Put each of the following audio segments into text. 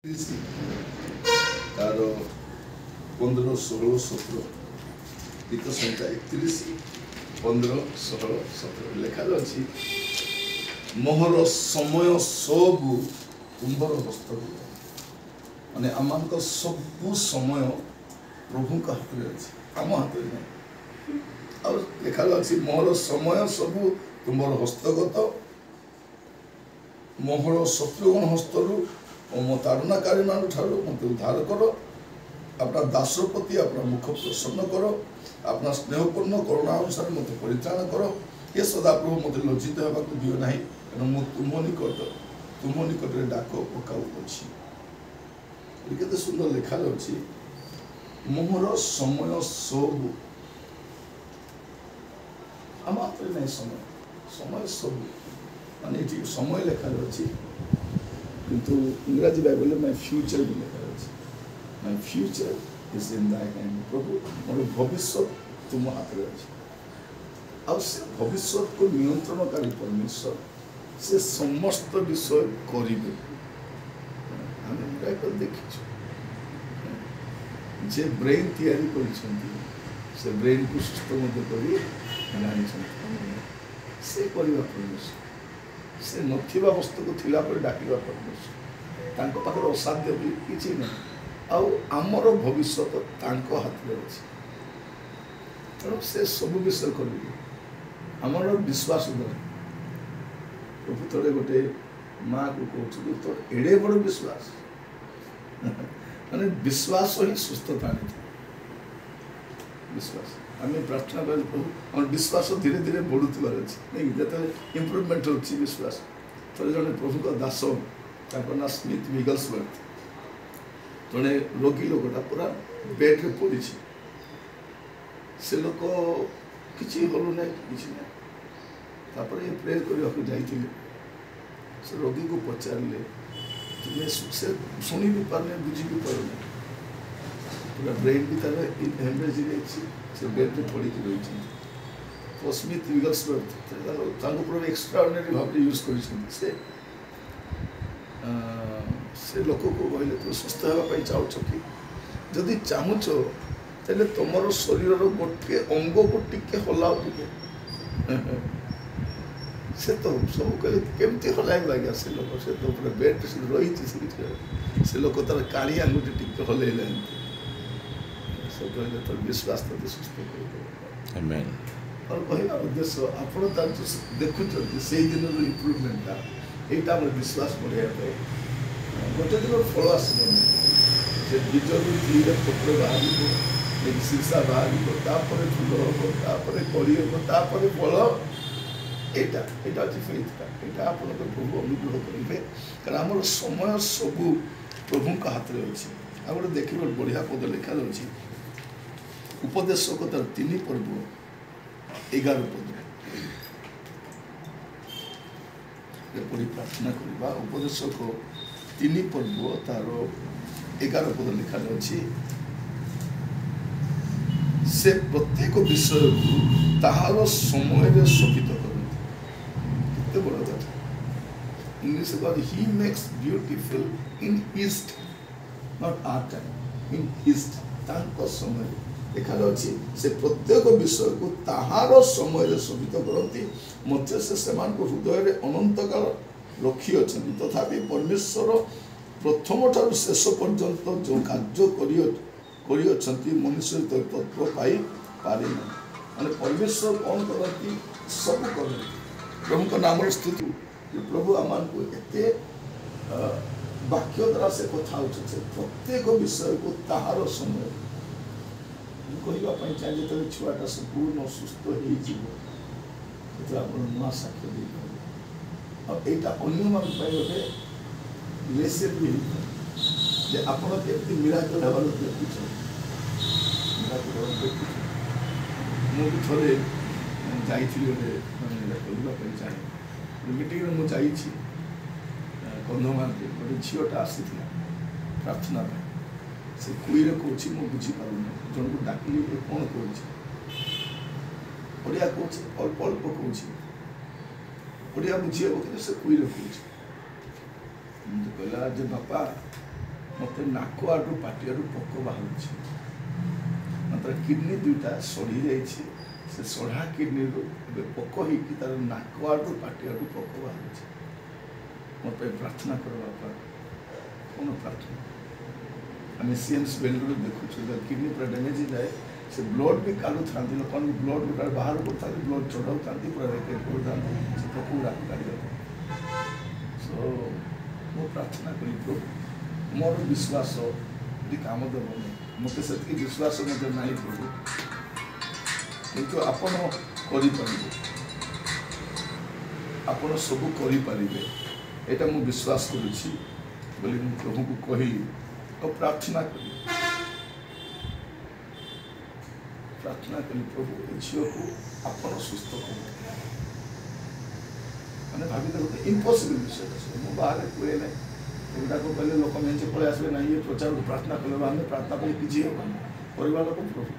तार 15, 16, 17 गीत संख्या 31, 15, 16, 17 लेखा अच्छी मोहर समय सबू तुम्बर हस्तक माने आम सबू समय प्रभु का हाथ में अच्छी आम हाथ में नहीं और लेखा अच्छी मोहर समय सबू तुम्बर हस्तगत मोहर शत्रुगण हस्तरू और मो ताड़नाकारी मान ठार मत उद्धार कर अपना दासर प्रति अपना मुख प्रसन्न कर अपना स्नेहपूर्ण करुणा अनुसार मत परित्राण कर ये सदाप्रभु मत लज्जित होगा दियो ना कारण तुम निकट डाक पकाऊँगी केते सुंदर लेखा अच्छी मोहर समय सब आम हाथ में नहीं समय समय सब माने समय लेखा अच्छी किंतु इंग्राजी बाइबल में माय फ्यूचर भी लिखा है माय फ्यूचर इज इन दाय हैंड प्रभु मोर भविष्य तुम हाथ में अछि और से भविष्य को नियंत्रणकारी परमेश्वर से समस्त विषय करिवे हम बाइबल देखिछु जे ब्रेन तैयारी करिसंती से ब्रेन को सुस्त मध्य करी जानिसंती से करिवा परमेश्वर से नथिबा वस्तु को थिला पर डाकिबा परमेश्वर तांको पाखर असाध्य भी किछि नै आउ आमर भविष्य तो तांको हाथ में अछि तर से सब विषय करिबे आमर विश्वास उदर प्रभु तोरे गोटे माँ को कहू तो एड़े बड़ विश्वास माने विश्वास ही सुस्थता आनी विश्वास आम प्रार्थना कर प्रभु विश्वास धीरे धीरे बढ़ुवर अच्छे नहीं जो इम्प्रुवमेंट होची विश्वास थोड़े जड़े प्रभु का दास ना स्मिथ विगल्सवर्थ जड़े रोगी लोकटा पूरा बेड रे पड़ी से लोक किसी हलु ना कि ना प्रे करने से रोगी को पचारे तुम्हें से शुणी भी पारे बुझी भी पारे पूरा ब्रेन भी तार हेमरेज से बेड में पड़ी रही तो स्मिथ विगल्सवर्थ एक्सट्राऑर्डिनरी भाव यूज कर से लोक को कहले तो सुस्थ होगापी चाहूच कि जदि चाहूच तेल तुम शरीर गोटे अंग को टिके हलाओ टे से तो सब कहले केमती हलाइब आज्ञा से लोक से तो पूरा बेड रही से लोक तार काली आंगुठी टिके हलैले सब कहले तो विश्वास तो सुस्थ कर और कहना उद्देश्य आप देखुं से दिन इम्प्रुवमेंटा यहाँ आम विश्वास बढ़ाई गोटे दिन फल आसबनी से बीज पत्र बाहर शीर्षा बाहर फूल हम कड़ी हम फल यहाँ अच्छी फेथटा यहाँ आप प्रभु अनुग्रह करेंगे कारण आम समय सबू प्रभु का हाथ में अच्छी आ गए देखिए बढ़िया पद लिखा जाए उपदेशक तार 3 पर्व 11 पद पढ़ी प्रार्थना करवा उपदेशक 3 पर्व तार 11 पद लिखा जाए से प्रत्येक विषय को ताहार समय शोभित करते बड़ा बात इंग्लिश ही makes beautiful in east not our time in east तांको समय देखा से प्रत्येक विषय को ताहार समय शोभित करती मत से हृदय अनंत काल रखी अच्छा तथापि परमेश्वर प्रथम ठार शेष पर्यंत जो कार्य मनुष्य तत्व पाई पारे ना माने परमेश्वर कौन करती सब कर प्रभु का नाम स्तुति प्रभु आम को एते वाक्य द्वारा से कथा प्रत्येक विषय को ताहार समय कहवाई चाहिए जो छुआटा संपूर्ण सुस्थ हो नुआ साक्ष्य दे और यहाँ अन्य मान गोटे लेसन भी होता आप मिराकल हबार देखुच मुझे थे जाइए गोटे चाहे मीटिंग में मुझे कंधमाल गोटे झीटा आसी प्रार्थना से कुईरे कौच मु बुझीपार जन को डाकिली कौन कौच कौच अल्प अल्प कौच बुझे कि से कुईरे कौच कहला जे बापा मत नाक आड़ू पाटी आड़ू पोक बाहर मात्र किडनी दुईटा सड़ी जाइए से सढ़ा किडनी पोक होकर तार नाक आड़ू पाटी आड़ू पोक बाहर मत प्रार्थना कर बापा कौन प्रार्थना आम सीएमसी बेंगलुरु देखु किडनी पूरा डैमेज जाए से ब्लड भी काढ़ू था लोक ब्लड गुटा बाहर करता ब्लड चढ़ाऊ था पूरा रेकेट करता से पोक गुड़ा काढ़ सो मो प्रार्थना करी प्रभु मोर विश्वास काम देवनी मत से विश्वास ना प्रभु किंतु आपण करें आपण सब करें यहाँ मु विश्वास करुँची बोली प्रभु को कहली और प्रार्थना कली प्रभु झील को आपण सुस्थ कर मैंने भावी देखो इम्पॉसिबल विषय मुझे बाहर कहे ना एगुटा को कहले लोक मेचे पलि आसबे ना ये प्रचार को प्रार्थना कले आम प्रार्थना कले किसी हेबानी परिवार लोक प्रभु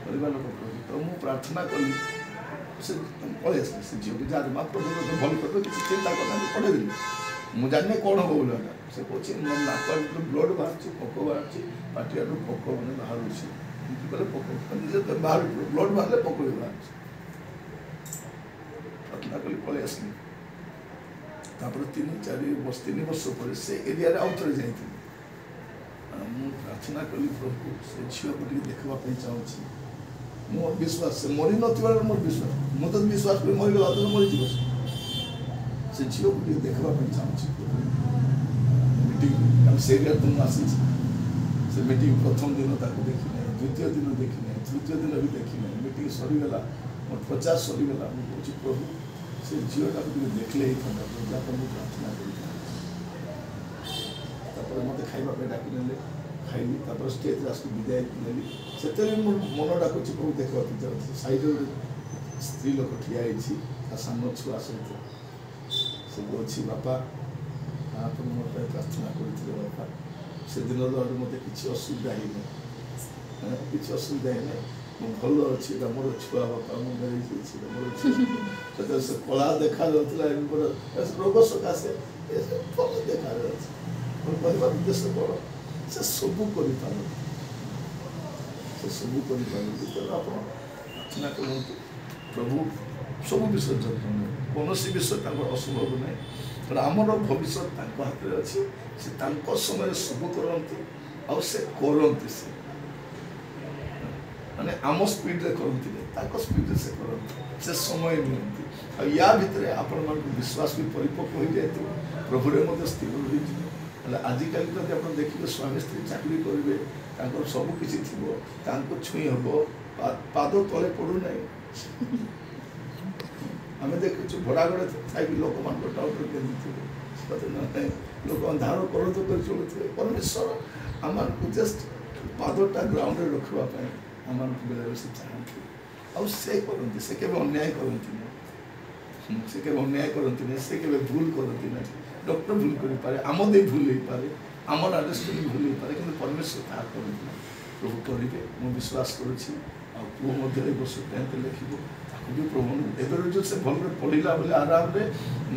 परिवार लोक प्रभु तो मुझे प्रार्थना कली से पलि आस से झील को जहाँ प्रभु भल कर किसी चिंता करना पढ़ेदेली मुझे जाने कौन हम बोला से कहे मोर नाक ब्लड बाहर पोक बाहर पाटी आड़ू पोक मैंने बाहर कहले पोक बाहर ब्लड बाहर पोक भी बाहर प्रार्थना कली पलि आसली तीन वर्ष पर से एरिया आउ थे जाइए प्रार्थना कली प्रभु से झील को देखापी चाहूँगी मो विश्वास से मरी नथिबार मोर विश्वास मुझे विश्वास कर मरीगला तो मरीज से झील को देखापी चाहूँगी मीटिंग से एरिया तुम आसी से मीटिंग प्रथम दिन ताको देखी ना द्वितीय दिन देखी ना तृतीय दिन भी देखी ना मीटिंग सरीगला मोर 50 सरीगला मुझे प्रभु से झीलटा को देखले ही था मुझे प्रार्थना कर मत खाइबा डाकिने खाइली स्टेज रास को विदाय नेली से मन डाकुँ प्रभु देखा चाहूँ साइड स्त्री लोक ठिया सामने छुआ सहित से अच्छी बापा आप मोर प्रार्थना करते बापा से दिन मत किसी असुविधा ही ना किसी असुविधा ही ना मु भल अच्छी मोर छुआ बापा मोर छुआ से कला देखा रोग सकाशे भल देखा कहवा उद्देश्य कौन से सबू कर तो आप प्रार्थना करूँ प्रभु सब विषय जत्न कौन विषय असंभव ना तेना आमर भविष्य हाथ में अच्छी से समय सब करती करती से माने आम स्पीड रे करती स्पीड से करती से समय नियंती या भितर आपण मान विश्वास भी परिपक्व हो जाए प्रभु रे स्थिर हो आजिकल जब आप देखिए स्वामी स्त्री चाकरी करेंगे सबकि थी छुई हम पाद तले पड़ूना आम देखु भड़ा घरे थी लोक मान टाउन के लोक धार कर चलुए परमेश्वर आम जस्ट पादटा ग्राउंड में रखापी आम बेले से चाहती से करती से केवल अन्याय करती से केवल अन्याय करती से केवल भूल करती ना डॉक्टर भूल कर पारे आम दे भूल हो पारे आम अंडरस्टैंडिंग भूल हो पारे कि परमेश्वर तार करते प्रभु करेंगे मुझे विश्वास करुँची पुह वर्ष 10th लिखो भी प्रभु एवं जो से भल पढ़ला बोले आराम से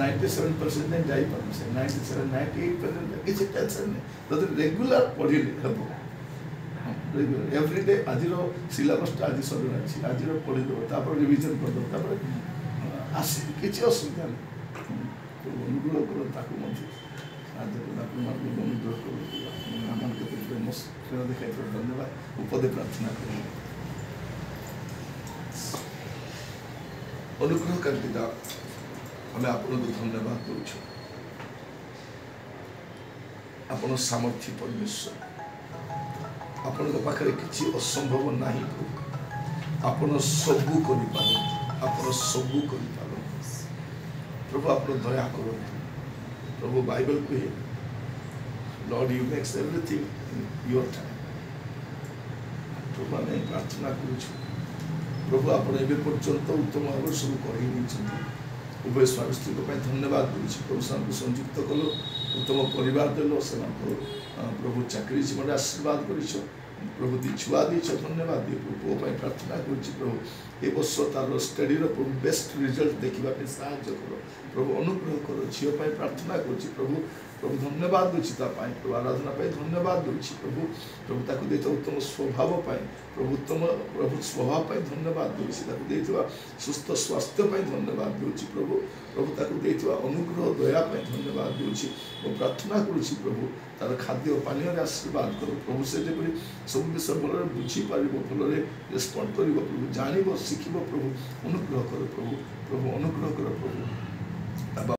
97% नहीं जापर से 97 98% किसी टेंशन नहीं तो रेगुलर पढ़ले हम रेगुलर एवरीडे आज सिलेबसटा आज सर आज पढ़ीदेव रिविजन करदेव आस किसी असुविधा नहीं अनुकूल कर अनुग्रह कर देखा धन्यवाद उपदे प्रार्थना कर अनुग्रहकारी पिता आम आपको धन्यवाद दूँ आपण सामर्थ्य परमेश्वर आपण पाखे किसी असंभव ना आपण सबू कर सबू कर प्रभु आप दया कर प्रभु बाइबल कहे Lord you makes everything in your time प्रभु आम प्रार्थना करूँ प्रभु आप पर्यंत उत्तम भाव सब कर उभय स्वामी स्त्री धन्यवाद दूँ प्रभु से संयुक्त कल उत्तम परिवार देल से प्रभु चाकरी जीवन आशीर्वाद कर प्रभु दी छुआ दी धन्यवाद दिए प्रभु पुओ प्रार्थना कर प्रभु ए वर्ष तार स्टडी प्रभु बेस्ट रिजल्ट देखा साहय कर प्रभु अनुग्रह कर झील प्रार्थना कर प्रभु प्रभु धन्यवाद दूची प्रभु आराधना धन्यवाद दूची प्रभु प्रभु ताकू देता उत्तम स्वभाव प्रभु उत्तम प्रभु स्वभाव धन्यवाद दूची ताकू देता सुस्थ स्वास्थ्य धन्यवाद दूची प्रभु प्रभु ताकू देता अनुग्रह दया धन्यवाद दूची और प्रार्थना करुच्ची प्रभु तार खाद्य पानी आशीर्वाद कर प्रभु से सब विषय भल बुझीपार भल रेस्पंड कर प्रभु जान शिख प्रभु अनुग्रह कर प्रभु प्रभु अनुग्रह कर प्रभु